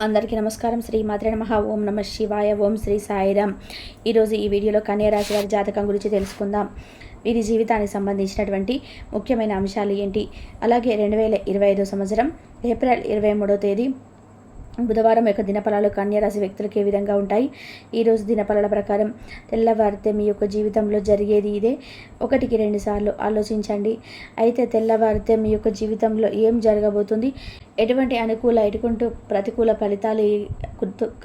అందరికీ నమస్కారం. శ్రీ మాత్రే నమః. ఓం నమ శివాయ. ఓం శ్రీ సాయిరామ్. ఈరోజు ఈ వీడియోలో కన్యా రాశి వారి జాతకం గురించి తెలుసుకుందాం. వీరి జీవితానికి సంబంధించినటువంటి ముఖ్యమైన అంశాలు ఏంటి, అలాగే 2025 సంవత్సరం ఏప్రిల్ 23వ తేదీ బుధవారం యొక్క దినఫలాలు కన్యా రాశి వ్యక్తులకు ఏ విధంగా ఉంటాయి. ఈరోజు దినఫలాల ప్రకారం తెల్లవారితే మీ యొక్క జీవితంలో జరిగేది ఇదే. 1-2 సార్లు ఆలోచించండి. అయితే తెల్లవారితే మీ యొక్క జీవితంలో ఏం జరగబోతుంది, ఎటువంటి అనుకూల ఎటువంటి ప్రతికూల ఫలితాలు ఈ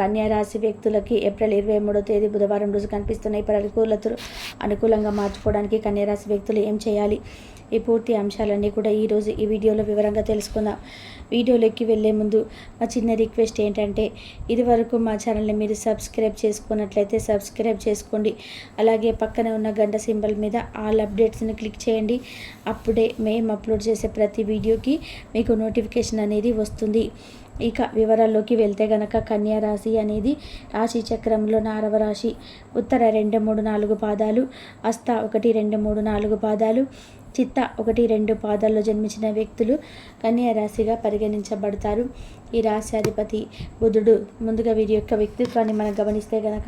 కన్యా రాశి వ్యక్తులకి ఏప్రిల్ 23వ తేదీ బుధవారం రోజు కనిపిస్తున్నాయి. ప్రతికూలతలు అనుకూలంగా మార్చుకోవడానికి కన్యా రాశి వ్యక్తులు ఏం చేయాలి, ఈ పూర్తి అంశాలన్నీ కూడా ఈరోజు ఈ వీడియోలో వివరంగా తెలుసుకుందాం. వీడియోలోకి వెళ్ళే ముందు మా చిన్న రిక్వెస్ట్ ఏంటంటే, ఇదివరకు మా ఛానల్ని మీరు సబ్స్క్రైబ్ చేసుకున్నట్లయితే సబ్స్క్రైబ్ చేసుకోండి. అలాగే పక్కనే ఉన్న గంట సింబల్ మీద ఆల్ అప్డేట్స్ని క్లిక్ చేయండి. అప్పుడే మేము అప్లోడ్ చేసే ప్రతి వీడియోకి మీకు నోటిఫికేషన్ అనేది వస్తుంది. ఇక వివరాల్లోకి వెళ్తే గనక కన్యా రాశి అనేది రాశి చక్రంలో 4వ రాశి. ఉత్తర 2, 3, 4 పాదాలు, హస్త 1, 2, 3, 4 పాదాలు, చిత్త 1, 2 పాదాల్లో జన్మించిన వ్యక్తులు కన్యా రాశిగా పరిగణించబడతారు. ఈ రాశి అధిపతి బుధుడు. ముందుగా వీరి యొక్క వ్యక్తిత్వాన్ని మనం గమనిస్తే గనక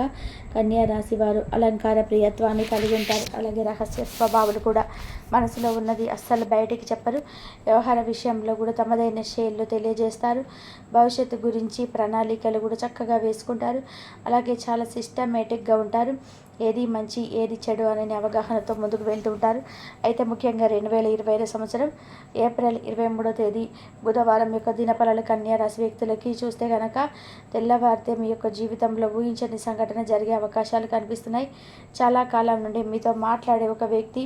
కన్యా రాశి వారు అలంకార ప్రియత్వాన్ని కలిగి ఉంటారు. అలాగే రహస్య స్వభావాలు కూడా. మనసులో ఉన్నది అస్సలు బయటికి చెప్పరు. వ్యవహార విషయంలో కూడా తమదైన శైలిలో తెలియజేస్తారు. భవిష్యత్తు గురించి ప్రణాళికలు కూడా చక్కగా వేసుకుంటారు. అలాగే చాలా సిస్టమేటిక్గా ఉంటారు. ఏది మంచి ఏది చెడు అనే అవగాహనతో ముందుకు వెళ్తుంటారు. అయితే ముఖ్యంగా 2025 సంవత్సరం ఏప్రిల్ 23వ తేదీ బుధవారం యొక్క దినఫలాలు కన్యా రాశి వ్యక్తులకి చూస్తే కనుక తెల్లవారితే మీ యొక్క జీవితంలో ఊహించని సంఘటన జరిగే అవకాశాలు కనిపిస్తున్నాయి. చాలా కాలం నుండి మీతో మాట్లాడే ఒక వ్యక్తి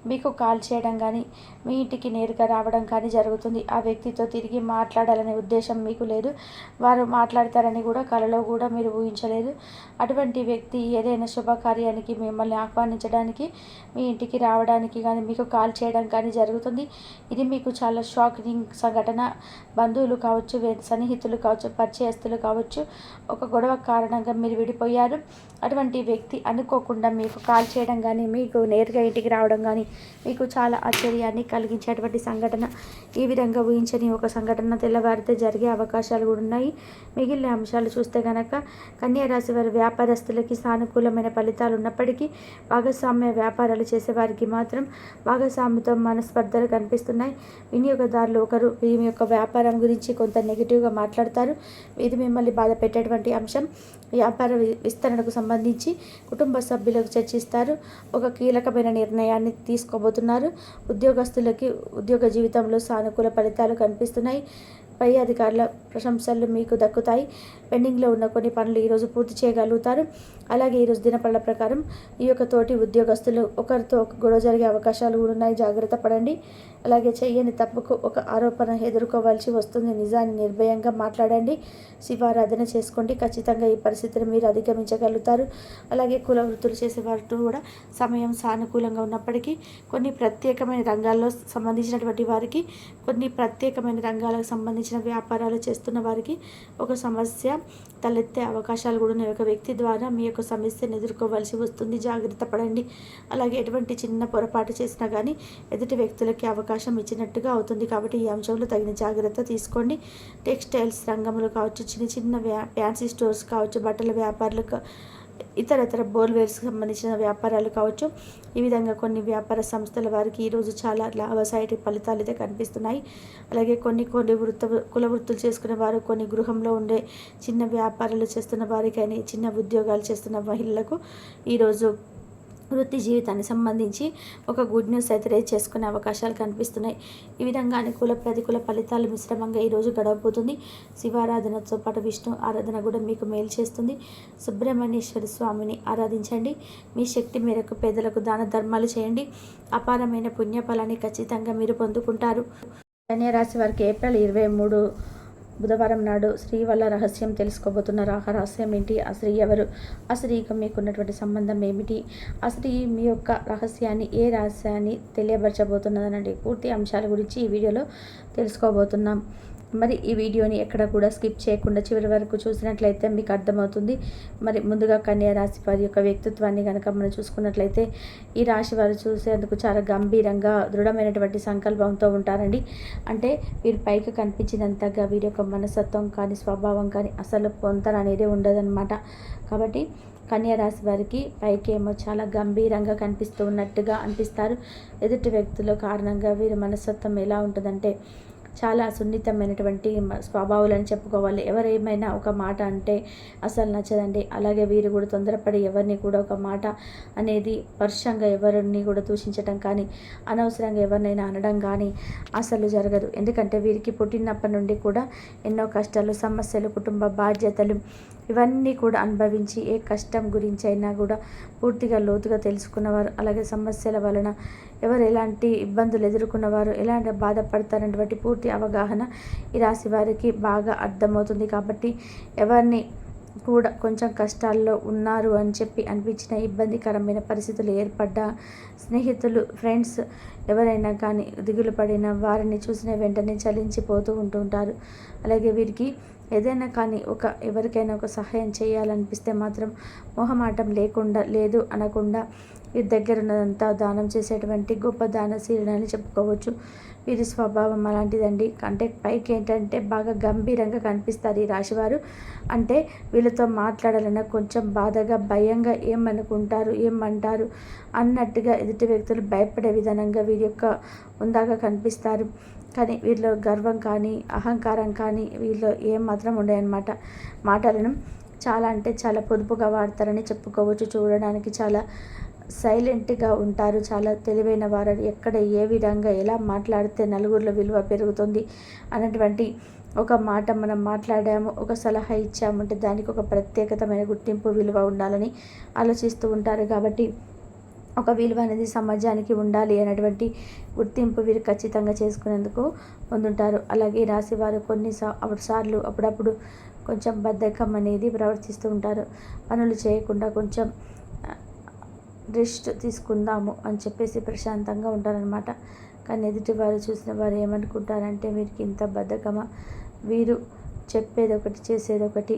మీకు కాల్ చేయడం కానీ మీ ఇంటికి నేరుగా రావడం కానీ జరుగుతుంది. ఆ వ్యక్తితో తిరిగి మాట్లాడాలనే ఉద్దేశం మీకు లేదు. వారు మాట్లాడతారని కూడా కలలో కూడా మీరు ఊహించలేదు. అటువంటి వ్యక్తి ఏదైనా శుభకార్యానికి మిమ్మల్ని ఆహ్వానించడానికి మీ ఇంటికి రావడానికి కానీ మీకు కాల్ చేయడం కానీ జరుగుతుంది. ఇది మీకు చాలా షాకింగ్ సంఘటన. బంధువులు కావచ్చు, సన్నిహితులు కావచ్చు, పరిచయస్తులు కావచ్చు, ఒక గొడవ కారణంగా మీరు విడిపోయారు. అటువంటి వ్యక్తి అనుకోకుండా మీకు కాల్ చేయడం కానీ మీకు నేరుగా ఇంటికి రావడం కానీ మీకు చాలా ఆశ్చర్యాన్ని కలిగించేటువంటి సంఘటన. ఈ విధంగా ఊహించని ఒక సంఘటన తెల్లవారితే జరిగే అవకాశాలు కూడా ఉన్నాయి. మిగిలిన అంశాలు చూస్తే కనుక కన్యా రాశి వారి వ్యాపారస్తులకి సానుకూలమైన ఫలితాలు ఉన్నప్పటికీ భాగస్వామ్య వ్యాపారాలు చేసేవారికి మాత్రం భాగస్వామితో మనస్పర్ధలు కనిపిస్తున్నాయి. వినియోగదారులు ఒకరు మీ యొక్క వ్యాపారం గురించి కొంత నెగిటివ్గా మాట్లాడతారు. ఇది మిమ్మల్ని బాధ పెట్టేటువంటి అంశం. వ్యాపార విస్తరణకు సంబంధించి కుటుంబ సభ్యులకు చర్చిస్తారు. ఒక కీలకమైన నిర్ణయాన్ని తీసుకోబోతున్నారు. ఉద్యోగస్తులకి ఉద్యోగ జీవితంలో సానుకూల ఫలితాలు కనిపిస్తున్నాయి. పై అధికారుల ప్రశంసలు మీకు దక్కుతాయి. పెండింగ్లో ఉన్న కొన్ని పనులు ఈరోజు పూర్తి చేయగలుగుతారు. అలాగే ఈరోజు దినపళ్ళ ప్రకారం ఈ యొక్క తోటి ఉద్యోగస్తులు ఒకరితో ఒక గొడవ జరిగే అవకాశాలు కూడా ఉన్నాయి. జాగ్రత్త పడండి. అలాగే చెయ్యని తప్పుకు ఒక ఆరోపణ ఎదుర్కోవాల్సి వస్తుంది. నిజాన్ని నిర్భయంగా మాట్లాడండి. శివారాధన చేసుకోండి. ఖచ్చితంగా ఈ పరిస్థితిని మీరు అధిగమించగలుగుతారు. అలాగే కుల వృత్తులు చేసేవారు కూడా సమయం సానుకూలంగా ఉన్నప్పటికీ కొన్ని ప్రత్యేకమైన రంగాల్లో సంబంధించినటువంటి వారికి, కొన్ని ప్రత్యేకమైన రంగాలకు సంబంధించిన వ్యాపారాలు చేస్తున్న వారికి ఒక సమస్య తలెత్తే అవకాశాలు కూడా ఉన్నాయి. ఒక వ్యక్తి ద్వారా మీ యొక్క సమస్యను ఎదుర్కోవాల్సి వస్తుంది. జాగ్రత్త పడండి. అలాగే ఎటువంటి చిన్న పొరపాటు చేసినా కానీ ఎదుటి వ్యక్తులకి అవకాశం ఇచ్చినట్టుగా అవుతుంది. కాబట్టి ఈ అంశంలో తగిన జాగ్రత్త తీసుకోండి. టెక్స్టైల్స్ రంగంలో కావచ్చు, చిన్న చిన్న ఫ్యాన్సీ స్టోర్స్ కావచ్చు, బట్టల వ్యాపారులు, ఇతరతర బోర్వేర్స్కి సంబంధించిన వ్యాపారాలు కావచ్చు, ఈ విధంగా కొన్ని వ్యాపార సంస్థల వారికి ఈరోజు చాలా లాభసాటి ఫలితాలు అయితే కనిపిస్తున్నాయి. అలాగే కొన్ని కుల వృత్తులు చేసుకునే వారు, కొన్ని గృహంలో ఉండే చిన్న వ్యాపారాలు చేస్తున్న వారికైనా, చిన్న ఉద్యోగాలు చేస్తున్న మహిళలకు ఈరోజు వృత్తి జీవితానికి సంబంధించి ఒక గుడ్ న్యూస్ అయితే రేజ్ చేసుకునే అవకాశాలు కనిపిస్తున్నాయి. ఈ విధంగా అనుకూల ప్రతికూల ఫలితాలు మిశ్రమంగా ఈరోజు గడవబోతుంది. శివారాధనతో పాటు విష్ణు ఆరాధన కూడా మీకు మేలు చేస్తుంది. సుబ్రహ్మణ్యేశ్వర స్వామిని ఆరాధించండి. మీ శక్తి మేరకు పేదలకు దాన ధర్మాలు చేయండి. అపారమైన పుణ్యఫలాన్ని ఖచ్చితంగా మీరు పొందుకుంటారు. కన్యా రాశి వారికి ఏప్రిల్ 23 బుధవారం నాడు స్త్రీ వల్ల రహస్యం తెలుసుకోబోతున్నారు. ఆ రహస్యం ఏంటి, ఆ స్త్రీ ఎవరు, ఆ స్త్రీకి మీకున్నటువంటి సంబంధం ఏమిటి, ఆ స్త్రీ మీ యొక్క రహస్యాన్ని, ఏ రహస్యాన్ని తెలియపరచబోతున్నదనండి పూర్తి అంశాల గురించి ఈ వీడియోలో తెలుసుకోబోతున్నాం. మరి ఈ వీడియోని ఎక్కడ కూడా స్కిప్ చేయకుండా చివరి వరకు చూసినట్లయితే మీకు అర్థమవుతుంది. మరి ముందుగా కన్యా రాశి వారి యొక్క వ్యక్తిత్వాన్ని కనుక మనం చూసుకున్నట్లయితే ఈ రాశి వారు చూసేందుకు చాలా గంభీరంగా దృఢమైనటువంటి సంకల్పంతో ఉంటారండి. అంటే వీరి పైకి కనిపించినంతగా వీరి యొక్క మనస్తత్వం కానీ స్వభావం కానీ అసలు పొంతన అనేది ఉండదన్నమాట. కాబట్టి కన్యా రాశి వారికి పైకి ఏమో చాలా గంభీరంగా కనిపిస్తూ ఉన్నట్టుగా అనిపిస్తారు. ఎదుటి వ్యక్తుల కారణంగా వీరి మనస్తత్వం ఎలా ఉంటుందంటే చాలా సున్నితమైనటువంటి స్వభావాలని చెప్పుకోవాలి. ఎవరేమైనా ఒక మాట అంటే అసలు నచ్చదండి. అలాగే వీరు కూడా తొందరపడి ఎవరిని కూడా ఒక మాట అనేది పరుషంగా ఎవరిని కూడా దూషించడం కానీ అనవసరంగా ఎవరినైనా అనడం కానీ అసలు జరగదు. ఎందుకంటే వీరికి పుట్టినప్పటి నుండి కూడా ఎన్నో కష్టాలు, సమస్యలు, కుటుంబ బాధ్యతలు ఇవన్నీ కూడా అనుభవించి ఏ కష్టం గురించి అయినా కూడా పూర్తిగా లోతుగా తెలుసుకున్నవారు. అలాగే సమస్యల వలన ఎవరు ఎలాంటి ఇబ్బందులు ఎదుర్కొన్నవారు, ఎలాంటి బాధపడతారనేటువంటి పూర్తి అవగాహన ఈ రాశి వారికి బాగా అర్థమవుతుంది. కాబట్టి ఎవరిని కూడా కొంచెం కష్టాల్లో ఉన్నారు అని చెప్పి అనిపించిన ఇబ్బందికరమైన పరిస్థితులు ఏర్పడ్డా స్నేహితులు, ఫ్రెండ్స్ ఎవరైనా కానీ దిగులు పడిన వారిని చూసిన వెంటనే చలించిపోతూ ఉంటుంటారు. అలాగే వీరికి ఏదైనా కానీ ఎవరికైనా ఒక సహాయం చేయాలనిపిస్తే మాత్రం మొహమాటం లేకుండా, లేదు అనకుండా వీరి దగ్గర ఉన్నదంతా దానం చేసేటువంటి గొప్ప దానశీలని అని చెప్పుకోవచ్చు. వీరి స్వభావం అలాంటిదండి. అంటే పైకి ఏంటంటే బాగా గంభీరంగా కనిపిస్తారు ఈ రాశివారు. అంటే వీళ్ళతో మాట్లాడాలన్నా కొంచెం బాధగా, భయంగా ఏమనుకుంటారు, ఏమంటారు అన్నట్టుగా ఎదుటి వ్యక్తులు భయపడే విధానంగా వీరి యొక్క ఉందాగా కనిపిస్తారు. కానీ వీరిలో గర్వం కానీ అహంకారం కానీ వీరిలో ఏం మాత్రం ఉండేయన్నమాట. మాటలను చాలా అంటే చాలా పొదుపుగా వాడతారని చెప్పుకోవచ్చు. చూడడానికి చాలా సైలెంట్గా ఉంటారు. చాలా తెలివైన వారు. ఎక్కడ ఏ విధంగా ఎలా మాట్లాడితే నలుగురిలో విలువ పెరుగుతుంది అన్నటువంటి ఒక మాట మనం మాట్లాడాము, ఒక సలహా ఇచ్చామంటే దానికి ఒక ప్రత్యేకతమైన గుర్తింపు, విలువ ఉండాలని ఆలోచిస్తూ ఉంటారు. కాబట్టి ఒక విలువ అనేది సమాజానికి ఉండాలి అనేటువంటి గుర్తింపు వీరు ఖచ్చితంగా చేసుకునేందుకు ముందుంటారు. అలాగే రాశి వారు కొన్నిసార్లు అప్పుడప్పుడు కొంచెం బద్ధకం అనేది ప్రవర్తిస్తూ ఉంటారు. పనులు చేయకుండా కొంచెం రెస్ట్ తీసుకుందాము అని చెప్పేసి ప్రశాంతంగా ఉంటారనమాట. కానీ ఎదుటి వారు చూసిన వారు ఏమనుకుంటారంటే వీరికి ఇంత బద్ధకమా, వీరు చెప్పేది ఒకటి చేసేది ఒకటి,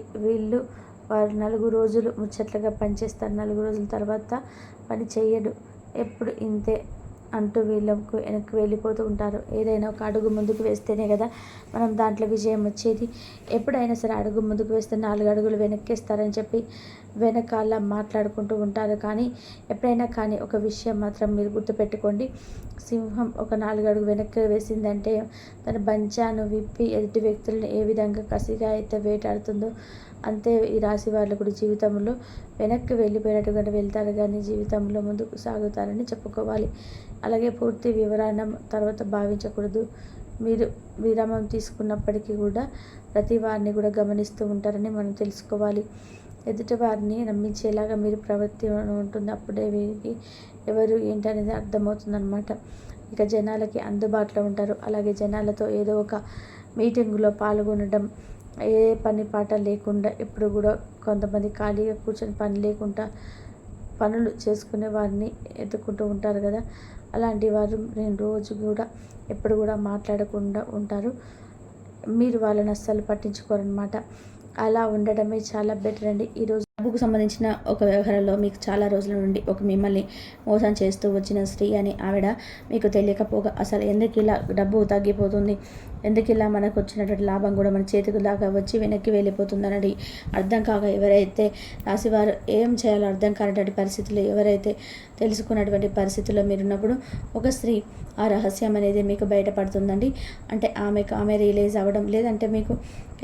వారు 4 రోజులు ముచ్చట్లుగా పనిచేస్తారు, 4 రోజుల తర్వాత పని చేయడు, ఎప్పుడు ఇంతే అంటూ వీళ్ళకు వెనక్కి వెళ్ళిపోతూ ఉంటారు. ఏదైనా ఒక అడుగు ముందుకు వేస్తేనే కదా మనం దాంట్లో విజయం వచ్చేది. ఎప్పుడైనా సరే అడుగు ముందుకు వేస్తే 4 అడుగులు వెనక్కేస్తారని చెప్పి వెనకాల మాట్లాడుకుంటూ ఉంటారు. కానీ ఎప్పుడైనా కానీ ఒక విషయం మాత్రం మీరు గుర్తుపెట్టుకోండి. సింహం ఒక 4 అడుగు వెనక్కి వేసిందంటే తన బంచాను విప్పి ఎదుటి వ్యక్తులను ఏ విధంగా కసిగా అయితే వేటాడుతుందో అంతే ఈ రాశి వాళ్ళు కూడా జీవితంలో వెనక్కి వెళ్ళిపోయినట్టుగా వెళ్తారు, కానీ జీవితంలో ముందుకు సాగుతారని చెప్పుకోవాలి. అలాగే పూర్తి వివరణ తర్వాత భావించకూడదు. మీరు విరామం తీసుకున్నప్పటికీ కూడా ప్రతి వారిని కూడా గమనిస్తూ ఉంటారని మనం తెలుసుకోవాలి. ఎదుటి వారిని నమ్మించేలాగా మీరు ప్రవృత్తి ఉంటుంది. అప్పుడే వీరికి ఎవరు ఏంటనేది అర్థమవుతుందన్నమాట. ఇక జనాలకి అందుబాటులో ఉంటారు. అలాగే జనాలతో ఏదో ఒక మీటింగులో పాల్గొనడం, ఏ పని పాట లేకుండా ఎప్పుడు కూడా కొంతమంది ఖాళీగా కూర్చొని పని లేకుండా పనులు చేసుకునే వారిని ఎత్తుకుంటూ ఉంటారు కదా. అలాంటి వారు నేను రోజు కూడా ఎప్పుడు కూడా మాట్లాడకుండా ఉంటారు. మీరు వాళ్ళని అస్సలు పట్టించుకోరనమాట. అలా ఉండడమే చాలా బెటర్ అండి. ఈరోజు డబ్బుకు సంబంధించిన ఒక వ్యవహారంలో మీకు చాలా రోజుల నుండి మిమ్మల్ని మోసం చేస్తూ వచ్చిన స్త్రీ అని ఆవిడ మీకు తెలియకపోగా అసలు ఎందుకు ఇలా డబ్బు తగ్గిపోతుంది, ఎందుకు ఇలా మనకు వచ్చినటువంటి లాభం కూడా మన చేతికి దాకా వచ్చి వెనక్కి వెళ్ళిపోతుందనని అర్థం కాక ఎవరైతే రాశివారు ఏం చేయాలో అర్థం కానటువంటి పరిస్థితులు ఎవరైతే తెలుసుకున్నటువంటి పరిస్థితుల్లో మీరున్నప్పుడు ఒక స్త్రీ ఆ రహస్యం అనేది మీకు బయటపడుతుందండి. అంటే ఆమె రియలైజ్ అవ్వడం, లేదంటే మీకు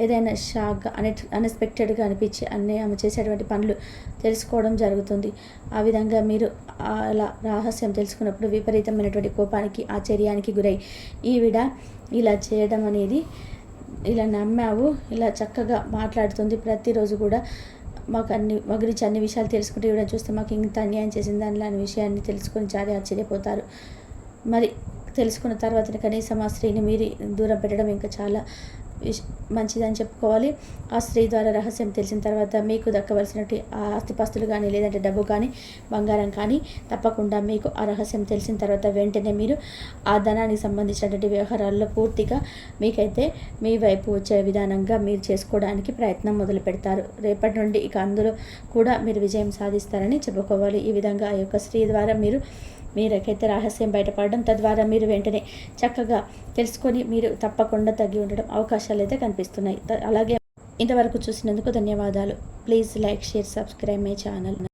ఏదైనా షాక్గా అన్ఎక్స్పెక్టెడ్గా అనిపించి ఆమె చేసేటువంటి పనులు తెలుసుకోవడం జరుగుతుంది. ఆ విధంగా మీరు అలా రహస్యం తెలుసుకున్నప్పుడు విపరీతమైనటువంటి కోపానికి, ఆశ్చర్యానికి గురై ఈవిడ ఇలా చేయడం అనేది, ఇలా నమ్మావు, ఇలా చక్కగా మాట్లాడుతుంది, ప్రతిరోజు కూడా మా గురించి అన్ని విషయాలు తెలుసుకుంటే ఈవిడ చూస్తే మాకు ఇంత అన్యాయం చేసింది అనే విషయాన్ని తెలుసుకొని చాలా ఆశ్చర్యపోతారు. మరి తెలుసుకున్న తర్వాత కనీసం ఆ స్త్రీని మీరు దూరం పెట్టడం ఇంకా చాలా మంచిదని చెప్పుకోవాలి. ఆ స్త్రీ ద్వారా రహస్యం తెలిసిన తర్వాత మీకు దక్కవలసినటువంటి ఆ ఆస్తిపాస్తులు కానీ, లేదంటే డబ్బు కానీ, బంగారం కానీ తప్పకుండా మీకు ఆ రహస్యం తెలిసిన తర్వాత వెంటనే మీరు ఆ ధనానికి సంబంధించినటువంటి వ్యవహారాల్లో పూర్తిగా మీకైతే మీ వైపు వచ్చే విధానంగా మీరు చేసుకోవడానికి ప్రయత్నం మొదలు పెడతారు. రేపటి నుండి ఇక అందులో కూడా మీరు విజయం సాధిస్తారని చెప్పుకోవాలి. ఈ విధంగా ఆ యొక్క స్త్రీ ద్వారా మీరకైతే రహస్యం బయటపడడం, తద్వారా మీరు వెంటనే చక్కగా తెలుసుకొని మీరు తప్పకుండా తగ్గి ఉండడం అవకాశాలు అయితే కనిపిస్తున్నాయి. అలాగే ఇంతవరకు చూసినందుకు ధన్యవాదాలు. Please like, share, subscribe my channel.